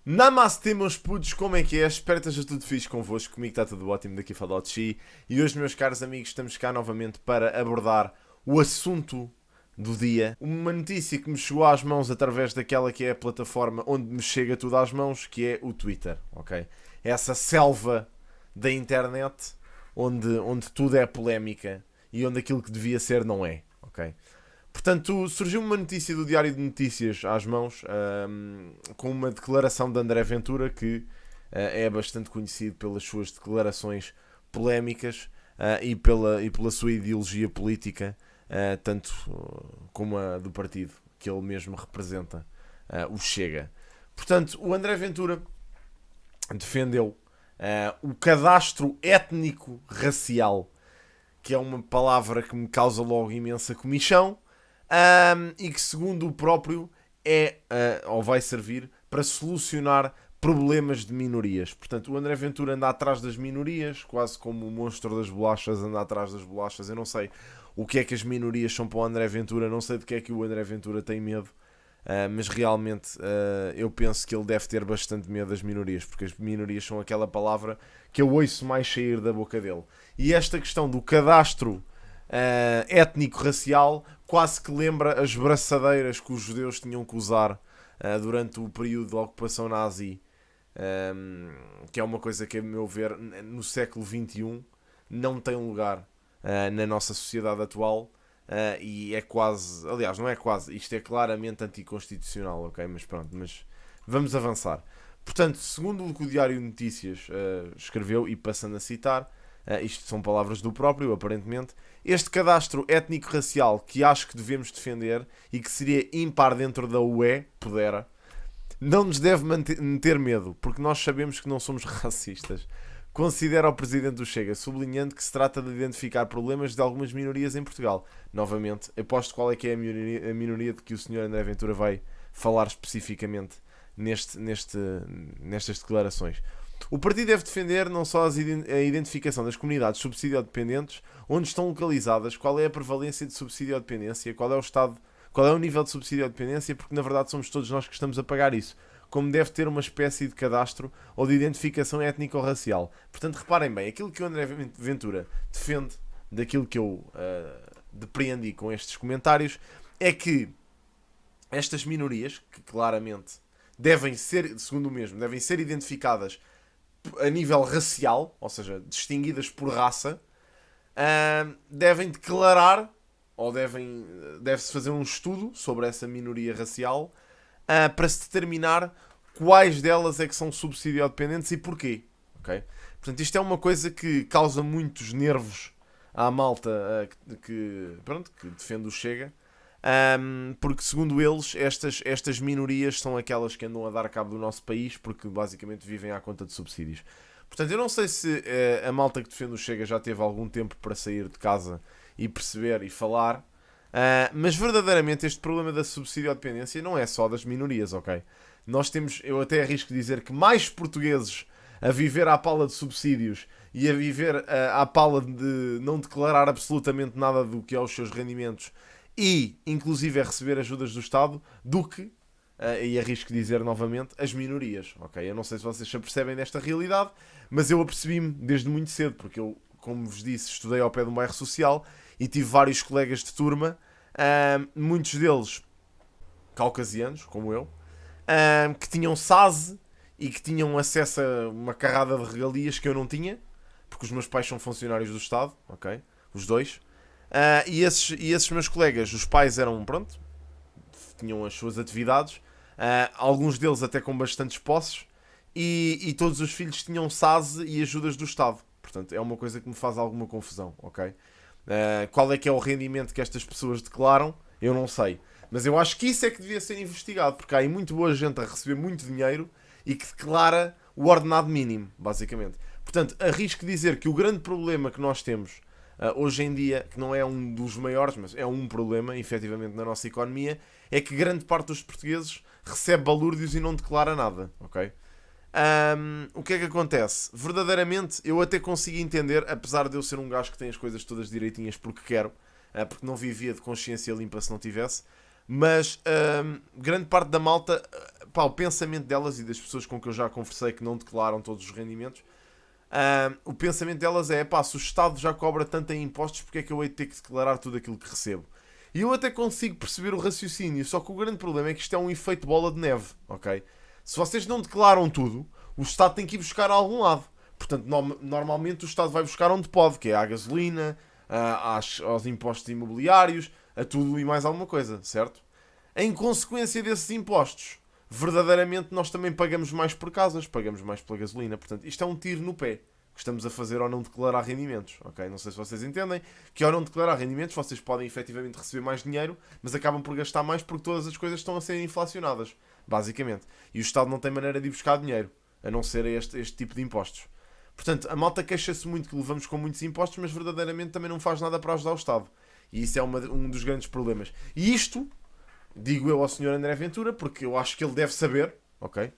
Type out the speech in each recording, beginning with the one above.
Namastê, meus putos, como é que é? Espero que esteja tudo fixe convosco. Comigo está tudo ótimo, daqui fala o Chi. E hoje, meus caros amigos, estamos cá novamente para abordar o assunto do dia. Uma notícia que me chegou às mãos através daquela que é a plataforma onde me chega tudo às mãos, que é o Twitter, ok? Essa selva da internet onde tudo é polémica e onde aquilo que devia ser não é, ok? Portanto, surgiu uma notícia do Diário de Notícias às mãos, com uma declaração de André Ventura, que é bastante conhecido pelas suas declarações polémicas e pela sua ideologia política, tanto como a do partido que ele mesmo representa, o Chega. Portanto, o André Ventura defendeu o cadastro étnico-racial, que é uma palavra que me causa logo imensa comichão, e que, segundo o próprio, ou vai servir para solucionar problemas de minorias. Portanto, o André Ventura anda atrás das minorias, quase como o monstro das bolachas anda atrás das bolachas. Eu não sei o que é que as minorias são para o André Ventura, não sei de que é que o André Ventura tem medo, mas realmente eu penso que ele deve ter bastante medo das minorias, porque as minorias são aquela palavra que eu ouço mais sair da boca dele. E esta questão do cadastro étnico-racial quase que lembra as braçadeiras que os judeus tinham que usar durante o período da ocupação nazi, que é uma coisa que, a meu ver, no século XXI não tem lugar na nossa sociedade atual, e é quase, aliás, não é quase, isto é claramente anticonstitucional, ok? Mas pronto, mas vamos avançar. Portanto, segundo o que o Diário de Notícias escreveu, e passando a citar, isto são palavras do próprio, aparentemente, este cadastro étnico-racial que acho que devemos defender e que seria ímpar dentro da UE, não nos deve meter medo, porque nós sabemos que não somos racistas. Considera o presidente do Chega, sublinhando que se trata de identificar problemas de algumas minorias em Portugal. Novamente, aposto qual é que é a minoria de que o Sr. André Ventura vai falar especificamente nestas declarações. O partido deve defender não só a identificação das comunidades subsídio-dependentes, onde estão localizadas, qual é a prevalência de subsídio-dependência, qual é o nível de subsídio-dependência, porque na verdade somos todos nós que estamos a pagar isso, como deve ter uma espécie de cadastro ou de identificação étnico-racial. Portanto, reparem bem, aquilo que o André Ventura defende, daquilo que eu depreendi com estes comentários, é que estas minorias, que claramente devem ser, segundo o mesmo, devem ser identificadas a nível racial, ou seja, distinguidas por raça, devem declarar, ou deve-se fazer um estudo sobre essa minoria racial, para se determinar quais delas é que são subsídio-dependentes e porquê. Okay? Portanto, isto é uma coisa que causa muitos nervos à malta que defende o Chega, porque, segundo eles, estas minorias são aquelas que andam a dar cabo do nosso país, porque basicamente vivem à conta de subsídios. Portanto, eu não sei se a malta que defende o Chega já teve algum tempo para sair de casa e perceber e falar, mas verdadeiramente este problema da subsídio-dependência não é só das minorias, ok? Nós temos, eu até arrisco dizer que mais portugueses a viver à pala de subsídios e a viver à pala de não declarar absolutamente nada do que é os seus rendimentos e, inclusive, a receber ajudas do Estado, do que, e arrisco dizer novamente, as minorias, ok? Eu não sei se vocês se apercebem desta realidade, mas eu apercebi-me desde muito cedo, porque eu, como vos disse, estudei ao pé de um bairro social e tive vários colegas de turma, muitos deles caucasianos, como eu, que tinham SASE e que tinham acesso a uma carrada de regalias que eu não tinha, porque os meus pais são funcionários do Estado, ok? Os dois. E esses meus colegas, os pais eram, tinham as suas atividades, alguns deles até com bastantes posses, e todos os filhos tinham SASE e ajudas do Estado. Portanto, é uma coisa que me faz alguma confusão, ok? Qual é que é o rendimento que estas pessoas declaram? Eu não sei. Mas eu acho que isso é que devia ser investigado, porque há aí muito boa gente a receber muito dinheiro e que declara o ordenado mínimo, basicamente. Portanto, arrisco dizer que o grande problema que nós temos hoje em dia, que não é um dos maiores, mas é um problema, efetivamente, na nossa economia, é que grande parte dos portugueses recebe balúrdios e não declara nada, ok? O que é que acontece? Verdadeiramente, eu até consigo entender, apesar de eu ser um gajo que tem as coisas todas direitinhas porque quero, porque não vivia de consciência limpa se não tivesse, Mas grande parte da malta, pá, o pensamento delas e das pessoas com que eu já conversei que não declaram todos os rendimentos, o pensamento delas é, pá, se o Estado já cobra tanto em impostos, porque é que eu hei de ter que declarar tudo aquilo que recebo? E eu até consigo perceber o raciocínio, só que o grande problema é que isto é um efeito bola de neve, ok? Se vocês não declaram tudo, o Estado tem que ir buscar a algum lado. Portanto, normalmente o Estado vai buscar onde pode, que é à gasolina, aos impostos imobiliários, a tudo e mais alguma coisa, certo? Em consequência desses impostos, verdadeiramente nós também pagamos mais por casas, pagamos mais pela gasolina. Portanto, isto é um tiro no pé que estamos a fazer ao não declarar rendimentos, ok? Não sei se vocês entendem que ao não declarar rendimentos vocês podem efetivamente receber mais dinheiro, mas acabam por gastar mais porque todas as coisas estão a ser inflacionadas, basicamente. E o Estado não tem maneira de ir buscar dinheiro, a não ser este tipo de impostos. Portanto, a malta queixa-se muito que levamos com muitos impostos, mas verdadeiramente também não faz nada para ajudar o Estado. E isso é um dos grandes problemas. E isto, digo eu ao Sr. André Ventura, porque eu acho que ele deve saber, ok?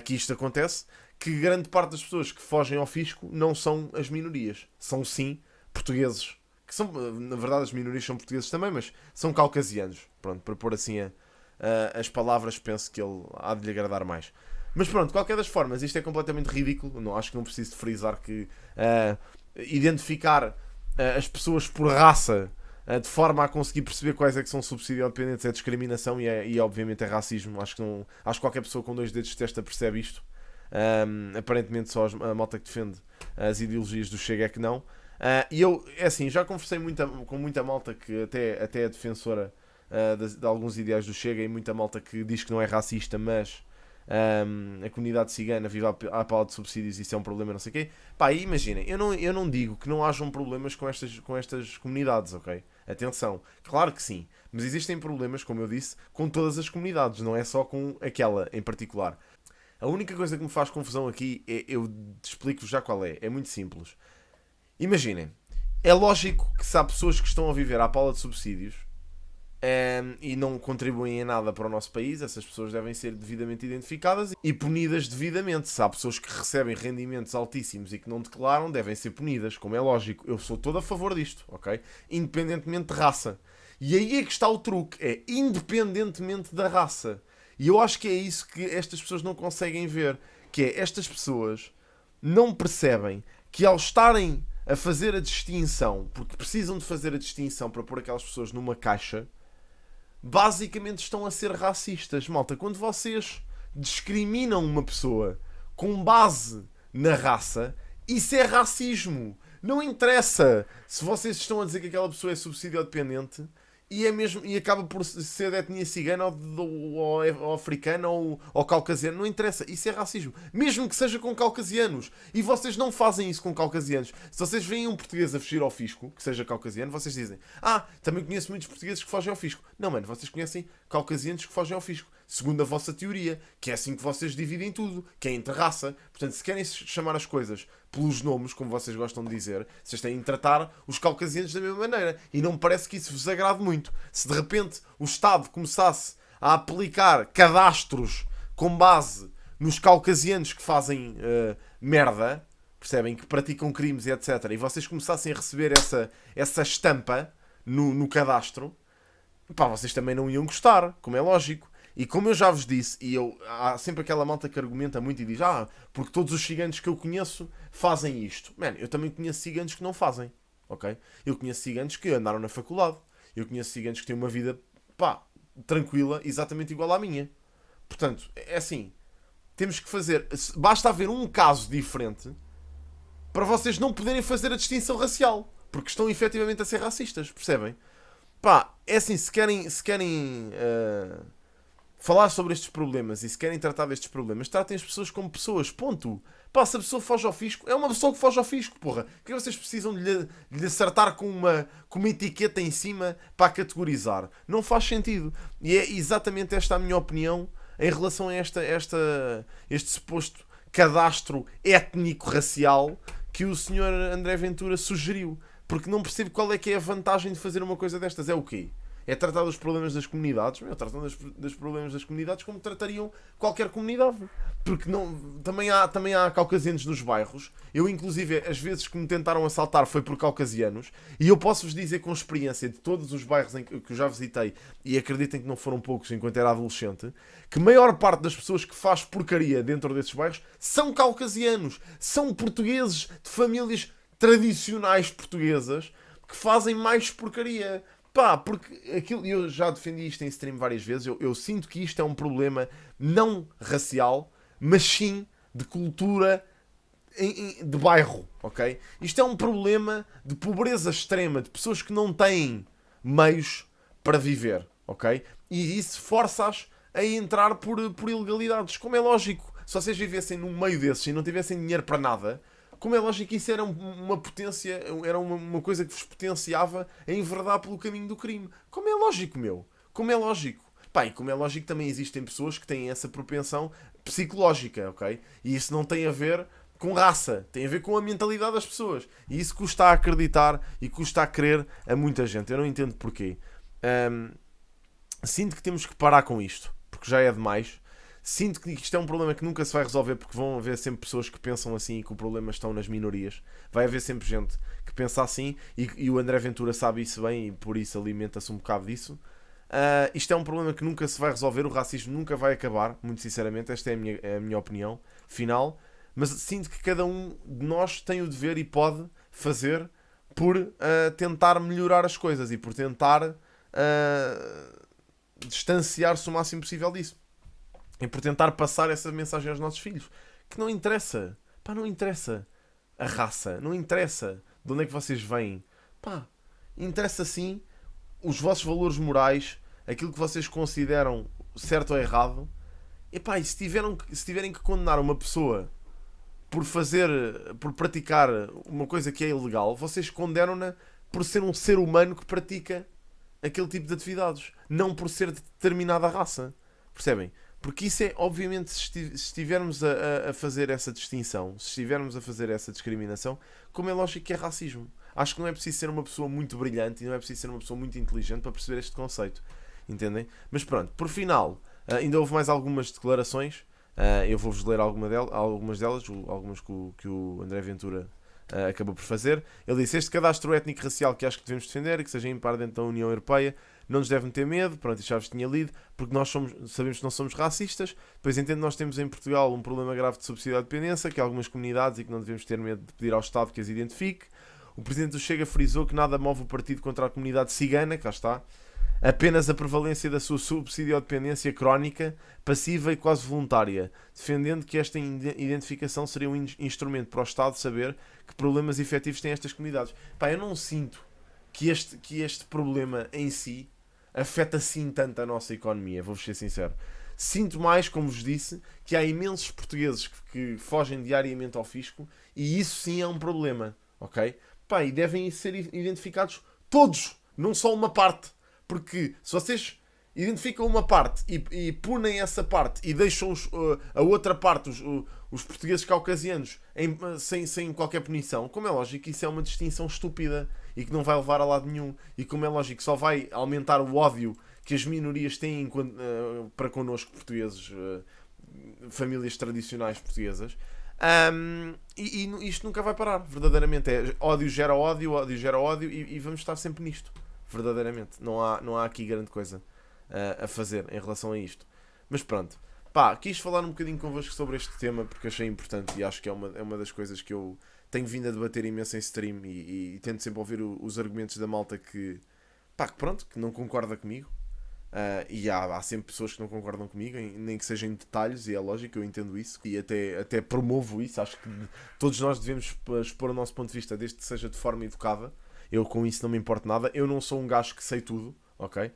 Que isto acontece, que grande parte das pessoas que fogem ao fisco não são as minorias. São sim portugueses. Que são, na verdade, as minorias são portugueses também, mas são caucasianos. Pronto, para pôr assim as palavras, penso que ele há de lhe agradar mais. Mas pronto, de qualquer das formas, isto é completamente ridículo. Não, acho que não preciso de frisar que identificar as pessoas por raça de forma a conseguir perceber quais é que são subsidiodependentes é discriminação e obviamente é racismo. Acho que qualquer pessoa com dois dedos de testa percebe isto. Aparentemente só a malta que defende as ideologias do Chega é que não. E eu, é assim, já conversei com muita malta que até é defensora de alguns ideais do Chega e muita malta que diz que não é racista, mas a comunidade cigana vive à pala de subsídios e isso é um problema, não sei o quê. Pá, imaginem, eu não digo que não hajam problemas com estas comunidades, ok? Atenção, claro que sim, mas existem problemas, como eu disse, com todas as comunidades, não é só com aquela em particular. A única coisa que me faz confusão aqui eu explico-vos já qual é muito simples. Imaginem, é lógico que se há pessoas que estão a viver à pala de subsídios e não contribuem em nada para o nosso país, essas pessoas devem ser devidamente identificadas e punidas devidamente. Se há pessoas que recebem rendimentos altíssimos e que não declaram, devem ser punidas, como é lógico. Eu sou todo a favor disto, ok? Independentemente de raça. E aí é que está o truque, é independentemente da raça. E eu acho que é isso que estas pessoas não conseguem ver, que é estas pessoas não percebem que ao estarem a fazer a distinção, porque precisam de fazer a distinção para pôr aquelas pessoas numa caixa, basicamente estão a ser racistas. Malta, quando vocês discriminam uma pessoa com base na raça, isso é racismo. Não interessa se vocês estão a dizer que aquela pessoa é subsidiodependente e acaba por ser de etnia cigana ou africana ou caucasiana. Não interessa, isso é racismo. Mesmo que seja com caucasianos. E vocês não fazem isso com caucasianos. Se vocês veem um português a fugir ao fisco, que seja caucasiano, vocês dizem: também conheço muitos portugueses que fogem ao fisco. Não, mano, vocês conhecem caucasianos que fogem ao fisco. Segundo a vossa teoria, que é assim que vocês dividem tudo, que é entre raça. Portanto, se querem chamar as coisas pelos nomes, como vocês gostam de dizer, vocês têm de tratar os caucasianos da mesma maneira. E não me parece que isso vos agrade muito. Se de repente o Estado começasse a aplicar cadastros com base nos caucasianos que fazem merda, percebem, que praticam crimes e etc., e vocês começassem a receber essa estampa no cadastro, pá, vocês também não iam gostar, como é lógico. E como eu já vos disse, há sempre aquela malta que argumenta muito e diz: porque todos os ciganos que eu conheço fazem isto. Mano, eu também conheço ciganos que não fazem, ok? Eu conheço ciganos que andaram na faculdade. Eu conheço ciganos que têm uma vida, pá, tranquila, exatamente igual à minha. Portanto, é assim, temos que fazer... Basta haver um caso diferente para vocês não poderem fazer a distinção racial. Porque estão efetivamente a ser racistas, percebem? Pá, é assim, se querem falar sobre estes problemas e se querem tratar destes problemas, tratem as pessoas como pessoas, ponto. Pá, se a pessoa foge ao fisco, é uma pessoa que foge ao fisco, porra. Que vocês precisam de lhe acertar com uma etiqueta em cima para a categorizar? Não faz sentido. E é exatamente esta a minha opinião em relação a este suposto cadastro étnico-racial que o Sr. André Ventura sugeriu. Porque não percebo qual é que é a vantagem de fazer uma coisa destas. É o quê? é tratar dos problemas das comunidades, tratam dos problemas das comunidades como tratariam qualquer comunidade. Porque não, também há caucasianos nos bairros. Eu, inclusive, as vezes que me tentaram assaltar foi por caucasianos. E eu posso-vos dizer com experiência de todos os bairros que eu já visitei, e acreditem que não foram poucos enquanto era adolescente, que a maior parte das pessoas que faz porcaria dentro desses bairros são caucasianos. São portugueses de famílias tradicionais portuguesas que fazem mais porcaria. Pá, porque aquilo, eu já defendi isto em stream várias vezes, eu sinto que isto é um problema não racial, mas sim de cultura de bairro, ok? Isto é um problema de pobreza extrema, de pessoas que não têm meios para viver, ok? E isso força-as a entrar por ilegalidades. Como é lógico, se vocês vivessem num meio desses e não tivessem dinheiro para nada, como é lógico que isso era uma potência, era uma coisa que vos potenciava a enverdar pelo caminho do crime. Como é lógico, meu. Como é lógico. Pá, e como é lógico, também existem pessoas que têm essa propensão psicológica, ok? E isso não tem a ver com raça, tem a ver com a mentalidade das pessoas. E isso custa a acreditar e custa a crer a muita gente. Eu não entendo porquê. Sinto que temos que parar com isto, porque já é demais. Sinto que isto é um problema que nunca se vai resolver, porque vão haver sempre pessoas que pensam assim e que o problema estão nas minorias. Vai haver sempre gente que pensa assim e o André Ventura sabe isso bem e por isso alimenta-se um bocado disso. Isto é um problema que nunca se vai resolver, o racismo nunca vai acabar, muito sinceramente, esta é a minha opinião final. Mas sinto que cada um de nós tem o dever e pode fazer por tentar melhorar as coisas e por tentar distanciar-se o máximo possível disso. E por tentar passar essa mensagem aos nossos filhos. Que não interessa. Pá, não interessa a raça. Não interessa de onde é que vocês vêm. Pá, interessa sim os vossos valores morais, aquilo que vocês consideram certo ou errado. E pá, e se tiverem que condenar uma pessoa por praticar uma coisa que é ilegal, vocês condenam-na por ser um ser humano que pratica aquele tipo de atividades. Não por ser de determinada raça. Percebem? Porque isso é, obviamente, se estivermos a fazer essa distinção, se estivermos a fazer essa discriminação, como é lógico que é racismo. Acho que não é preciso ser uma pessoa muito brilhante e não é preciso ser uma pessoa muito inteligente para perceber este conceito. Entendem? Mas pronto, por final, ainda houve mais algumas declarações. Eu vou-vos ler algumas delas, algumas que o André Ventura acabou por fazer. Ele disse: este cadastro étnico-racial que acho que devemos defender e que seja impar dentro da União Europeia não nos deve meter medo. Pronto, isto já vos tinha lido, porque nós sabemos que não somos racistas. Depois entendo que nós temos em Portugal um problema grave de subsídio à dependência, que há algumas comunidades e que não devemos ter medo de pedir ao Estado que as identifique. O Presidente do Chega frisou que nada move o partido contra a comunidade cigana, cá está, apenas a prevalência da sua subsidiodependência crónica, passiva e quase voluntária, defendendo que esta identificação seria um instrumento para o Estado saber que problemas efetivos têm estas comunidades. Pá, eu não sinto que este problema em si afeta assim tanto a nossa economia, vou-vos ser sincero. Sinto mais, como vos disse, que há imensos portugueses que fogem diariamente ao fisco e isso sim é um problema, ok? Pá, e devem ser identificados todos, não só uma parte. Porque se vocês identificam uma parte e punem essa parte e deixam a outra parte, os portugueses caucasianos, sem qualquer punição, como é lógico, isso é uma distinção estúpida e que não vai levar a lado nenhum. E como é lógico, só vai aumentar o ódio que as minorias têm para connosco, portugueses, famílias tradicionais portuguesas. E isto nunca vai parar, verdadeiramente. Ódio gera ódio, ódio gera ódio e vamos estar sempre nisto. Verdadeiramente, não há aqui grande coisa a fazer em relação a isto. Mas pronto, pá, quis falar um bocadinho convosco sobre este tema porque achei importante e acho que é uma das coisas que eu tenho vindo a debater imenso em stream e tento sempre ouvir os argumentos da malta que não concorda comigo. E há sempre pessoas que não concordam comigo, nem que sejam em detalhes, e é lógico, eu entendo isso e até promovo isso. Acho que todos nós devemos expor o nosso ponto de vista, desde que seja de forma educada. Eu com isso não me importo nada. Eu não sou um gajo que sei tudo, ok?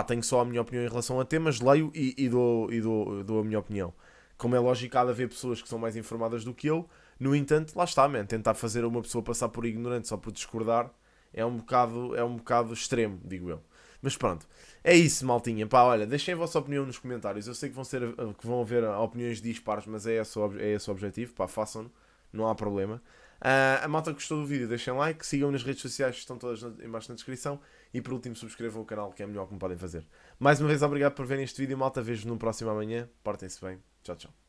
Tenho só a minha opinião em relação a temas, leio e dou a minha opinião. Como é lógico, há de haver pessoas que são mais informadas do que eu. No entanto, lá está, man, tentar fazer uma pessoa passar por ignorante só por discordar é um bocado extremo, digo eu. Mas pronto, é isso, maltinha. Pá, olha, deixem a vossa opinião nos comentários. Eu sei que vão haver opiniões dispares, mas é esse o objetivo. Pá, façam-no, não há problema. A malta que gostou do vídeo, deixem like, sigam nas redes sociais que estão todas embaixo na descrição e por último subscrevam o canal, que é a melhor que me podem fazer. Mais uma vez obrigado por verem este vídeo, malta, vejo no próximo amanhã, portem-se bem, tchau tchau.